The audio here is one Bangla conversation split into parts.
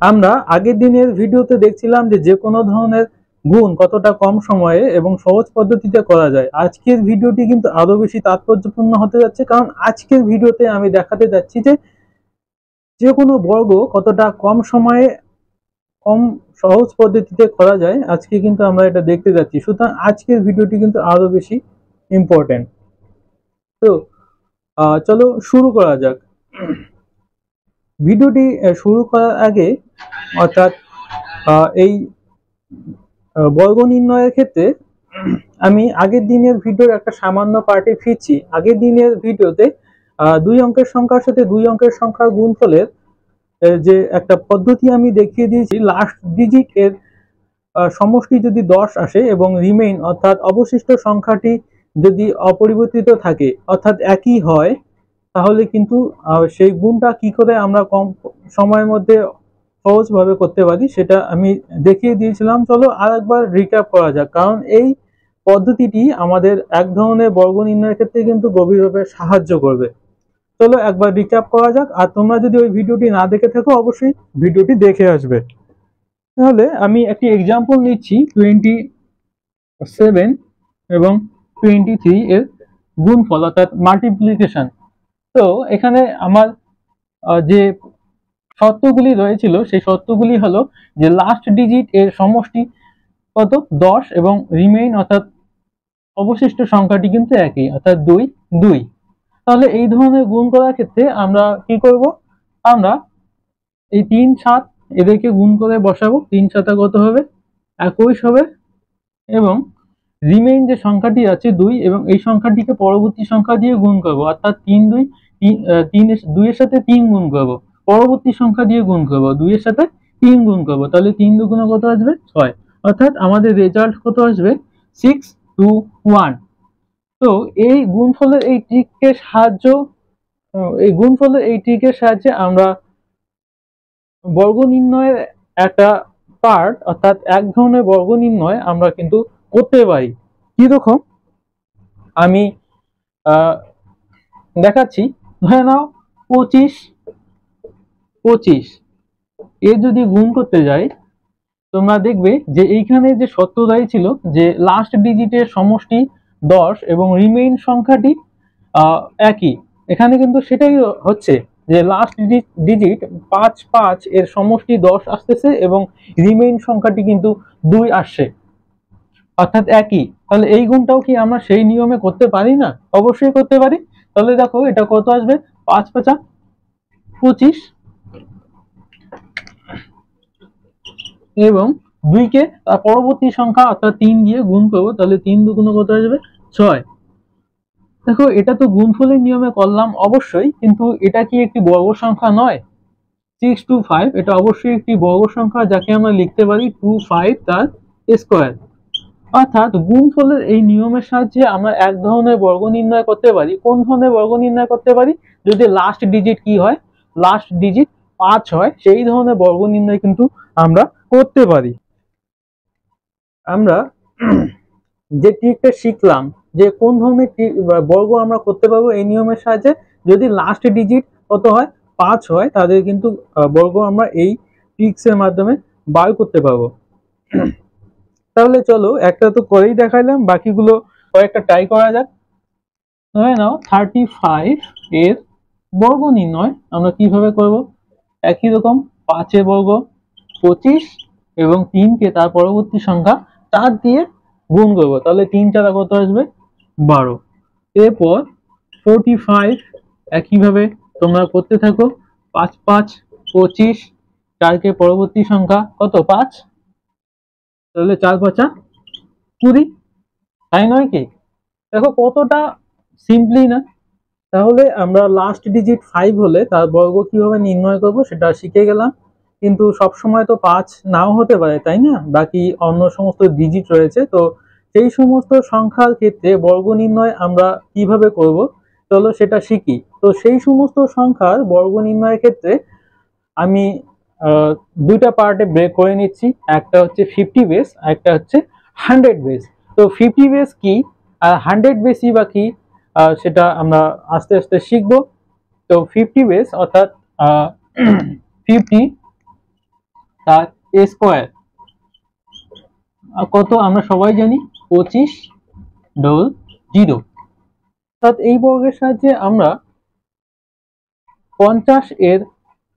আমরা আগের দিনের ভিডিওতে দেখছিলাম যে কোনো ধরনের গুণ কতটা কম সময়ে এবং সহজ পদ্ধতিতে করা যায়। আজকের ভিডিওটি কিন্তু আরো বেশি তাৎপর্যপূর্ণ হতে যাচ্ছে, কারণ আজকের ভিডিওতে আমি দেখাতে যাচ্ছি যে কোনো বর্গ কতটা কম সময়ে কম সহজ পদ্ধতিতে করা যায়। আজকে কিন্তু আমরা এটা দেখতে যাচ্ছি, সুতরাং আজকের ভিডিওটি কিন্তু আরো বেশি ইম্পর্টেন্ট। তো চলো শুরু করা যাক। ভিডিওটি শুরু করার আগে, অর্থাৎ এই বর্গ নির্ণয়ের ক্ষেত্রে আমি আগের দিনের ভিডিওর একটা সামান্য পার্টে ফিরছি। আগের দিনের ভিডিওতে দুই অঙ্কের সংখ্যার সাথে দুই অঙ্কের সংখ্যার গুণফলের যে একটা পদ্ধতি আমি দেখিয়ে দিয়েছি। লাস্ট ডিজিট এর সমষ্টি যদি 10 আসে এবং রিমেইন অর্থাৎ অবশিষ্ট সংখ্যাটি যদি অপরিবর্তিত থাকে অর্থাৎ একই হয়, তাহলে কিন্তু সেই গুণটা কি করে আমরা কম সময়ের মধ্যে সহজভাবে করতে পারি সেটা আমি দেখিয়ে দিয়েছিলাম। চলো আর একবার রিক্যাপ করা যাক, কারণ এই পদ্ধতিটি আমাদের এক ধরনের বর্গ নির্ণয়ের ক্ষেত্রে কিন্তু গভীরভাবে সাহায্য করবে। চলো একবার রিক্যাপ করা যাক, আর তোমরা যদি ওই ভিডিওটি না দেখে থাকো অবশ্যই ভিডিওটি দেখে আসবে। তাহলে আমি একটি এক্সাম্পল নিচ্ছি 27 এবং 23 এর গুণফল অর্থাৎ মাল্টিপ্লিকেশন। তো এখানে আমার যে শর্তগুলি রয়েছিল সেই শর্তগুলি হলো যে লাস্ট ডিজিট এর সমষ্টি কত 10 এবং রিমেইন অর্থাৎ অবশিষ্ট সংখ্যাটি কিন্তু একই অর্থাৎ 2। তাহলে এই ধরনের গুণ করার ক্ষেত্রে আমরা কি করব, আমরা এই 3 7 এদেরকে গুণ করে বসাবো। 3 7 কত হবে 21 হবে, এবং রিমেইন যে সংখ্যাটি আছে 2 এবং এই সংখ্যাটিকে পরবর্তী সংখ্যা দিয়ে গুণ করব, অর্থাৎ 3 2 2 এর সাথে 3 গুণ করব, পরবর্তী সংখ্যা দিয়ে গুণ করব, 2 এর সাথে 3 গুণ করব, তাহলে 3 দুগুণে কত আসবে 6, অর্থাৎ আমাদের রেজাল্ট কত আসবে 6 2 1। তো এই গুণফলের এই ট্রিকের সাহায্যে আমরা বর্গ নির্ণয়ের একটা পার্ট অর্থাৎ এক ধরনের বর্গ নির্ণয় আমরা কিন্তু করতে পারি। কিরকম আমি দেখাচ্ছি। ধরে নাও 25 এর যদি গুণ করতে যাই, তোমরা দেখবে যে এইখানে যে শর্তটাই ছিল যে লাস্ট ডিজিটের সমষ্টি 10 এবং রিমেইন সংখ্যাটি একই, এখানে কিন্তু সেটাই হচ্ছে যে লাস্ট ডিজিট 5 5 এর সমষ্টি 10 আসতেছে এবং রিমেইন সংখ্যাটি কিন্তু 2 আসছে, অর্থাৎ একই। তাহলে এই গুণটাও কি আমরা সেই নিয়মে করতে পারি না? অবশ্যই করতে পারি। তাহলে দেখো এটা কত আসবে 5 5 25 এবং 2 কে তার পরবর্তী সংখ্যা অর্থাৎ 3 দিয়ে গুণ করব, তাহলে 3 দুগুণে কত আসবে 6। দেখো এটা তো গুণফলের নিয়মে করলাম অবশ্যই, কিন্তু এটা কি একটি বর্গ সংখ্যা নয়? 625 এটা অবশ্যই একটি বর্গ সংখ্যা, যাকে আমরা লিখতে পারি 25 তার স্কয়ার। অর্থাৎ গুণফলের এই নিয়মের সাহায্যে আমরা এক ধরনের বর্গ নির্ণয় করতে পারি। কোন ধরনের বর্গ নির্ণয় করতে পারি? যদি লাস্ট ডিজিট কি হয়, লাস্ট ডিজিট 5 হয়, সেই ধরনের বর্গ নির্ণয় কিন্তু আমরা করতে পারি। আমরা যে ট্রিকটা শিখলাম যে কোন ধরনের বর্গ আমরা করতে পারবো এই নিয়মের সাহায্যে, যদি লাস্ট ডিজিট কত হয় 5 হয়, তাদের কিন্তু বর্গ আমরা এই ট্রিক্সের মাধ্যমে বার করতে পারবো। তাহলে চলো একটা তো করেই দেখাইলাম, বাকিগুলো কয়েকটা ট্রাই করা যাক। ধরে নাও 35 এর বর্গ নির্ণয় আমরা কিভাবে করব? একই রকম 5 এর বর্গ 25 এবং 3 কে তার পরবর্তী সংখ্যা 4 দিয়ে গুণ করবো, তাহলে 3 4 কত আসবে 12। এরপর 45 একইভাবে তোমরা করতে থাকো, 5 5 25, 4 কে পরবর্তী সংখ্যা কত 5, তাহলে 4 5 20, তাই নয় কি? দেখো কতটা সিম্পলি না? তাহলে আমরা লাস্ট ডিজিট 5 হলে তার বর্গ কিভাবে নির্ণয় করব সেটা শিখে গেলাম। কিন্তু সব সময় তো 5 নাও হতে পারে, তাই না? বাকি অন্য সমস্ত ডিজিট রয়েছে, তো সেই সমস্ত সংখ্যার ক্ষেত্রে বর্গ নির্ণয় আমরা কিভাবে করব চলো সেটা শিখি। তো সেই সমস্ত সংখ্যার বর্গ নির্ণয়ের ক্ষেত্রে আমি দুইটা পার্টে ব্রেক করে নিচ্ছি, একটা হচ্ছে 50 বেস, একটা হচ্ছে 100 বেস। তো 50 বেস কি আর 100 বেসই বা কি সেটা আমরা আস্তে আস্তে শিখবো। তো 50 বেস অর্থাৎ 50 তার স্কোয়ার কত আমরা সবাই জানি 2500। অর্থাৎ এই বর্গের সাহায্যে আমরা 50 এর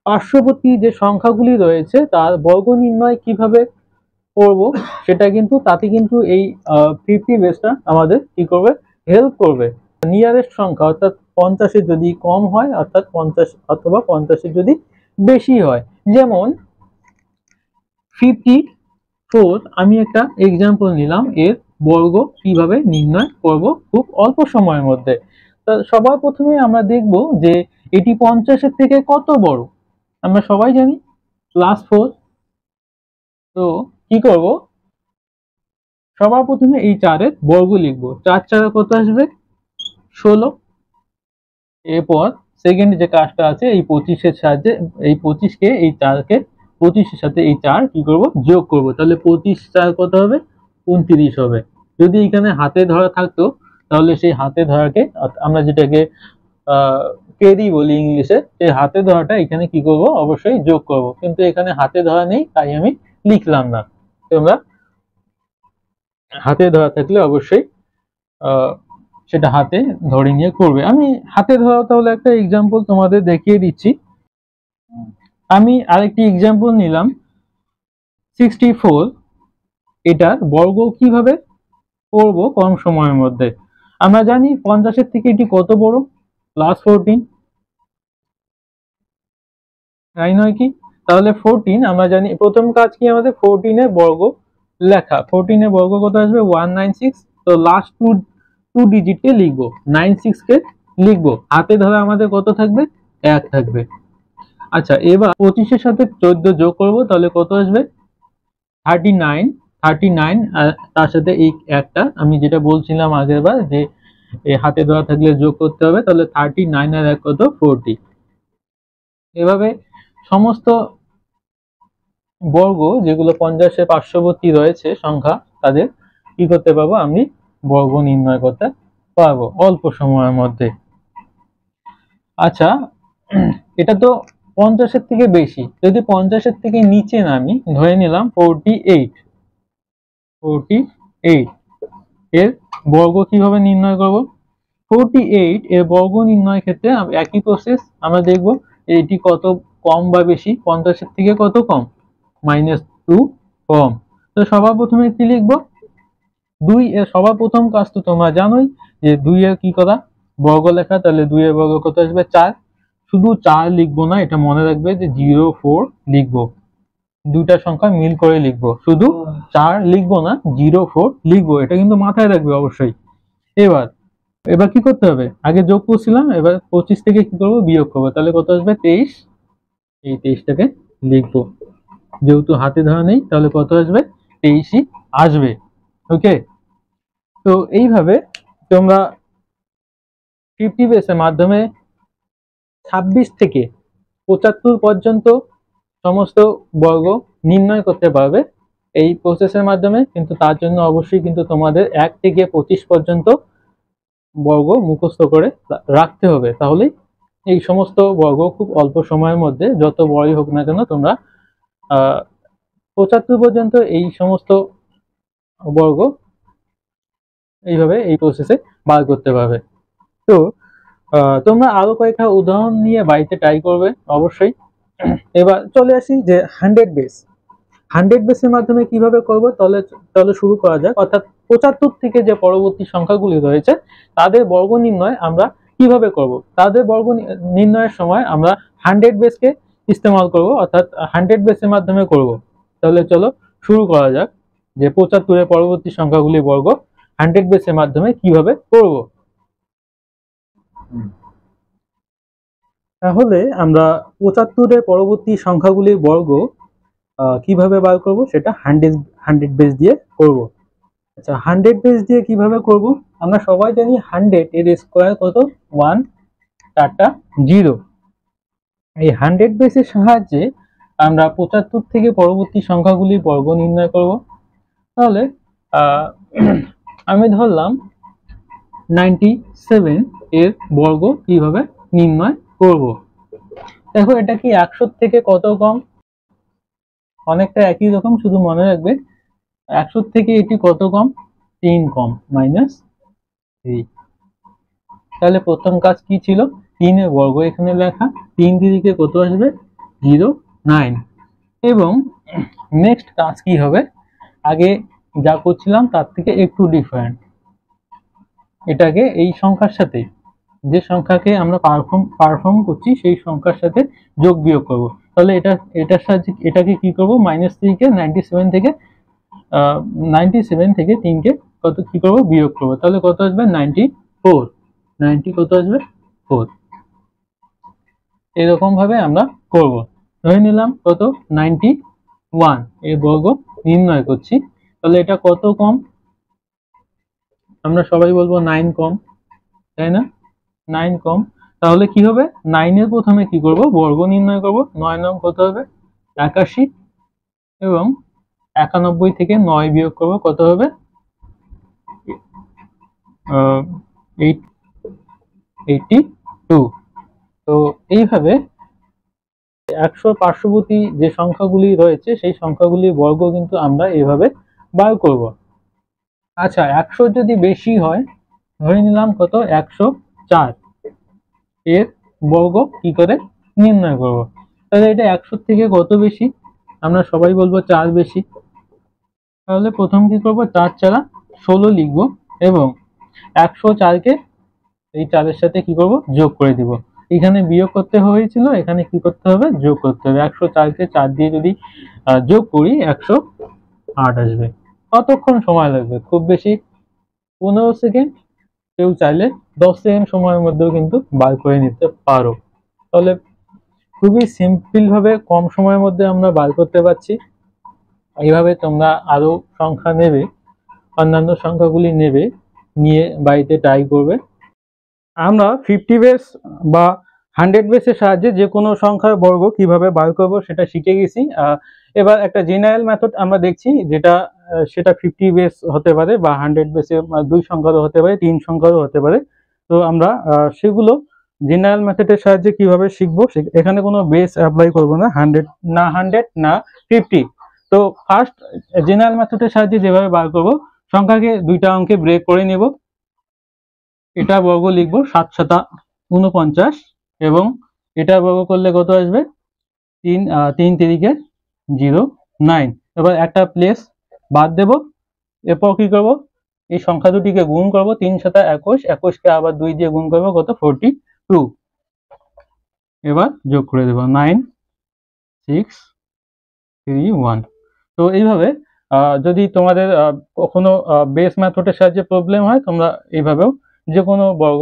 পার্শ্ববর্তী যে সংখ্যাগুলি রয়েছে তার বর্গ নির্ণয় কিভাবে করব সেটা কিন্তু তাতে কিন্তু এই 50 বেসটা আমাদের কি করবে, হেল্প করবে। নিয়ারেস্ট সংখ্যা অর্থাৎ 50 এর যদি কম হয় অর্থাৎ 50 অথবা 50 এর যদি বেশি হয়, যেমন 54 আমি একটা এক্সাম্পল নিলাম, এর বর্গ কিভাবে নির্ণয় করব খুব অল্প সময়ের মধ্যে। সবার প্রথমে আমরা দেখব যে এটি 50 এর থেকে কত বড়। আমরা সবাই জানি +4। তো কি করব, সবার প্রথমে এই 4 এর বর্গ লিখবো। 4 4 কত আসবে 16। এরপর সেকেন্ড যে কাজটা আছে এই 25 এর সাহায্যে এই 25 কে এই 4 কে 25 এর সাথে এই 4 কি করব, যোগ করব। তাহলে 25 4 কত হবে 29 হবে। যদি এখানে হাতে ধরা থাকতো তাহলে সেই হাতে ধরাকে আমরা যেটাকে ক্যারি বলি ইংলিশে, সেই হাতে ধরাটা এখানে কি করব, অবশ্যই যোগ করব। কিন্তু এখানে হাতে ধরা নেই তাই আমি লিখলাম না। তোমরা হাতে ধরা থাকলে অবশ্যই সেটা হাতে ধরে নিয়ে করবে। আমি হাতে ধরা তাহলে একটা এক্সাম্পল তোমাদের দেখিয়ে দিচ্ছি। আমি আরেকটি এক্সাম্পল নিলাম 64। এটার বর্গ কিভাবে করব কম সময়ের মধ্যে। আমরা জানি 50 এর থেকে এটি কত বড়, +14, তাই নয় কি? তাহলে 14 আমরা জানি প্রথম কাজ কি আমাদের 14 এর বর্গ লেখা। 14 এর বর্গ কত আসবে 196। তো লাস্ট টু ডিজিট কে লিখবো, 96 কে লিখবো। হাতে ধরে আমাদের কত থাকবে 1 থাকবে। আচ্ছা এবার 25 এর সাথে 14 যোগ করব, তাহলে কত আসবে 39। 39 আর তার সাথে এই একটা আমি যেটা বলছিলাম আগের বার যে হাতে ধরা থাকলে যোগ করতে হবে, তাহলে 39 আর 1 কত 40। এভাবে সমস্ত বর্গ যেগুলো 50 এর পার্শ্ববর্তী রয়েছে সংখ্যা তাদের কি করতে পারবো, আমি বর্গ নির্ণয় করতে পারবো অল্প সময়ের মধ্যে। আচ্ছা এটা তো 50 এর থেকে বেশি। যদি 50 এর থেকে নিচে নামি, ধরে নিলাম 48 এর বর্গ কিভাবে নির্ণয় করব। 48 এর বর্গ নির্ণয়ের ক্ষেত্রে একই প্রসেস আমরা দেখব এটি কত কম বা বেশি। 50 এর থেকে কত কম, -2 কম। তো সবার প্রথমে কি লিখবো 2 এর সবার প্রথম কাজ তো তোমরা জানোই যে 2 এর কি করা, বর্গ লেখা। তাহলে 2 এর বর্গ কত আসবে 4। শুধু 4 লিখবো না, এটা মনে রাখবে যে 04 লিখবো। দুইটা সংখ্যা মিল করে লিখবো, শুধু 4 লিখবো না 04 লিখবো, এটা কিন্তু মাথায় রাখবে অবশ্যই। এবার এবার কি করতে হবে, আগে যোগ করছিলাম, এবার 25 থেকে কি করবো বিয়োগ করবো। তাহলে কত আসবে 23। এই 23টাকে লিখবো, যেহেতু হাতে ধরা নেই তাহলে কত আসবে 23ই আসবে। ওকে, তো এইভাবে তোমরা 50 বেসের মাধ্যমে 26 থেকে 75 পর্যন্ত সমস্ত বর্গ নির্ণয় করতে পারবে এই প্রসেসের মাধ্যমে। কিন্তু তার জন্য অবশ্যই কিন্তু তোমাদের 1 থেকে 25 পর্যন্ত বর্গ মুখস্থ করে রাখতে হবে, তাহলেই এই সমস্ত বর্গ খুব অল্প সময়ের মধ্যে যত বড়ই হোক না কেন তোমরা 75 পর্যন্ত এই সমস্ত বর্গ এইভাবে এই প্রসেসে বার করতে পারবে। তো তোমরা আরো কয়েকটা উদাহরণ নিয়ে বাড়িতে ট্রাই করবে অবশ্যই। এবার চলে আসি যে 100 বেস। 100 বেসের মাধ্যমে কিভাবে করব, তাহলে শুরু করা যাক। অর্থাৎ 75 থেকে যে পরবর্তী সংখ্যাগুলি রয়েছে তাদের বর্গ নির্ণয় আমরা কিভাবে করব। তাদের বর্গ নির্ণয়ের সময় আমরা 100 বেসকে ইস্তেমাল করব, অর্থাৎ 100 বেসের মাধ্যমে করব। তাহলে চলো শুরু করা যাক যে 75 এর পরবর্তী সংখ্যাগুলি বর্গ 100 বেসের মাধ্যমে কিভাবে করব। তাহলে আমরা 75 এর পরবর্তী সংখ্যাগুলির বর্গ কিভাবে বার করব সেটা 100 বেস দিয়ে করব। আচ্ছা 100 বেস দিয়ে কিভাবে করব, আমরা সবাই জানি 100 এর স্কয়ার কত 1 4টা 0। এই 100 বেসের সাহায্যে আমরা 75 থেকে পরবর্তী সংখ্যাগুলির বর্গ নির্ণয় করব। তাহলে আমি ধরলাম 97 এর বর্গ কিভাবে নির্ণয় করব। দেখো এটা কি 100 থেকে কত কম, অনেকটা একই রকম, শুধু মনে রাখবে 100 থেকে এটি কত কম, 3 কম, -3। তাহলে প্রথম কাজ কি ছিল, 3 এর বর্গ এখানে লেখা, 3 দিকে কত আসবে, 0,9। এবং নেক্সট কাজ কি হবে, আগে যা করছিলাম তার থেকে একটু ডিফারেন্ট, এটাকে এই সংখ্যার সাথে, যে সংখ্যাকে আমরা পারফর্ম করছি সেই সংখ্যার সাথে যোগ বিয়োগ করব। তাহলে এটার সাহায্যে এটাকে কি করব, -3 কে 97 থেকে 3 কে কত কি করব, বিয়োগ করব। তাহলে কত আসবে, 94। 90 কত আসবে, 4। এরকম ভাবে আমরা করব। ধরে নিলাম কত, 91 এর বর্গ নির্ণয় করছি। তাহলে এটা কত কম, আমরা সবাই বলবো 9 কম, তাই না, 9 কম। তাহলে কি হবে, 9 এর প্রথমে কি করব, বর্গ নির্ণয় করব। 9 নং কত হবে, 81। এবং 91 থেকে 9 বিয়োগ করব, কত হবে, 82। তো এইভাবে 100 পার্শ্ববর্তী যে সংখ্যাগুলি রয়েছে সেই সংখ্যাগুলির বর্গ কিন্তু আমরা এইভাবে বার করব। আচ্ছা, 100 যদি বেশি হয়, ধরে নিলাম কত, 104, এর বর্গ কি করে নির্ণয় করব। তাহলে এটা 100 থেকে কত বেশি, আমরা সবাই বলবো 4 বেশি। তাহলে প্রথম কি করব, 4 ছাড়া 16 লিখব এবং 104 কে এই 4 এর সাথে কি করব, যোগ করে দিব। এখানে বিয়োগ করতে হয়েছিল, এখানে কি করতে হবে, যোগ করতে হবে। 104 কে 4 দিয়ে যদি যোগ করি 108 আসবে। কতক্ষণ সময় লাগবে, খুব বেশি 15 সেকেন্ড, কেউ চাইলে 10 সেকেন্ড সময়ের মধ্যেও কিন্তু বার করে নিতে পারো। তাহলে খুবই সিম্পল ভাবে কম সময়ের মধ্যে আমরা বার করতে পারছি। এইভাবে তোমরা আরো সংখ্যা নেবে, অন্যান্য সংখ্যাগুলি নেবে, নিয়ে বাড়িতে ট্রাই করবে। আমরা 50 বেস বা 100 বেসের সাহায্যে যে কোনো সংখ্যার বর্গ কিভাবে বার করব সেটা শিখে গেছি। এবার একটা জেনারেল মেথড আমরা দেখছি, যেটা সেটা 50 বেস হতে পারে বা 100 বেসে 2 সংখ্যারও হতে পারে, 3 সংখ্যারও হতে পারে। তো আমরা সেগুলো জেনারেল মেথডের সাহায্যে কিভাবে শিখবো, এখানে কোনো বেস অ্যাপ্লাই করব না, 100 না 50। তো ফার্স্ট জেনারেল মেথডের সাহায্যে যেভাবে বার করব, সংখ্যাকে দুইটা অঙ্কে ব্রেক করে নেব। এটা বর্গ লিখবো 7 7 49 এবং এটা বর্গ করলে কত আসবে, 3 3 3 0,9। এবার একটা প্লেস বাদ দেব। এরপর কি করব, এই সংখ্যা দুটিকে গুণ করব, 3 7 21, 21 কে আবার 2 দিয়ে গুণ করব, কত, 42। এবার যোগ করে দেব, 9 6 3 1। তো এইভাবে যদি তোমাদের কখনো বেস মেথডের সাহায্যে প্রবলেম হয়, তোমরা এইভাবেও যে কোনো বর্গ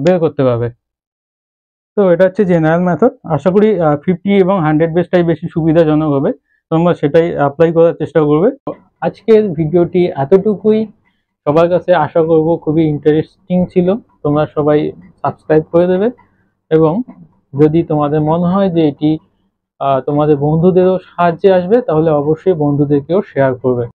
বের করতে পারবে। তো এটা হচ্ছে জেনারেল মেথড। আশা করি 50 এবং 100 বেসটাই বেশি সুবিধাজনক হবে, তোমরা সেটাই অ্যাপ্লাই করার চেষ্টা করবে। আজকের ভিডিওটি এতটুকুই, সবার কাছে আশা করব খুবই ইন্টারেস্টিং ছিল। তোমরা সবাই সাবস্ক্রাইব করে দেবে এবং যদি তোমাদের মনে হয় যে এটি তোমাদের বন্ধুদেরও সাহায্যে আসবে, তাহলে অবশ্যই বন্ধুদেরকেও শেয়ার করবে।